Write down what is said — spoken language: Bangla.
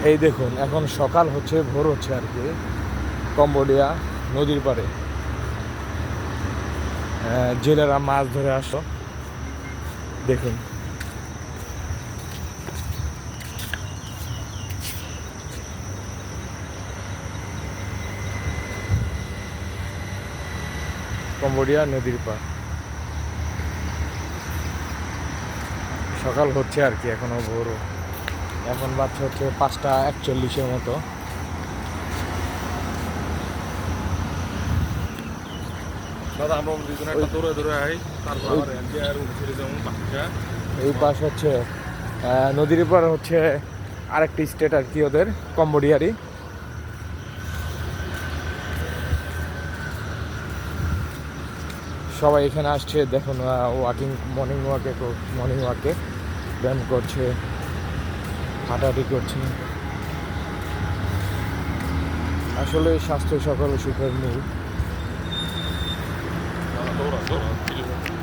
এই দেখুন এখন সকাল হচ্ছে, ভোর হচ্ছে আর কি, কম্বোডিয়া নদীর পাড়ে জেলেরা মাছ ধরে আসো। দেখুন কম্বোডিয়া নদীর পাড়, সকাল হচ্ছে আর কি, এখনো ভোর। এখন বাচ্চা হচ্ছে 5টা 41 মতো। দাদা আমরা দুজনে একটা দৌড়ে দৌড়ে আই, তারপর আবার এনজিআর উঠে যেমন বাকিটা এই পাশ হচ্ছে নদীর পার হচ্ছে আরেকটি স্টেট আর কি, ওদের কম্বোডিয়ারই। সবাই এখানে আসছে দেখুন, ওয়াকিং, মর্নিং ওয়াকে ব্যায়াম করছে, হাঁটাহাঁটি করছে। আসলে স্বাস্থ্য সকল সুখের মূল। দৌড়া দৌড়া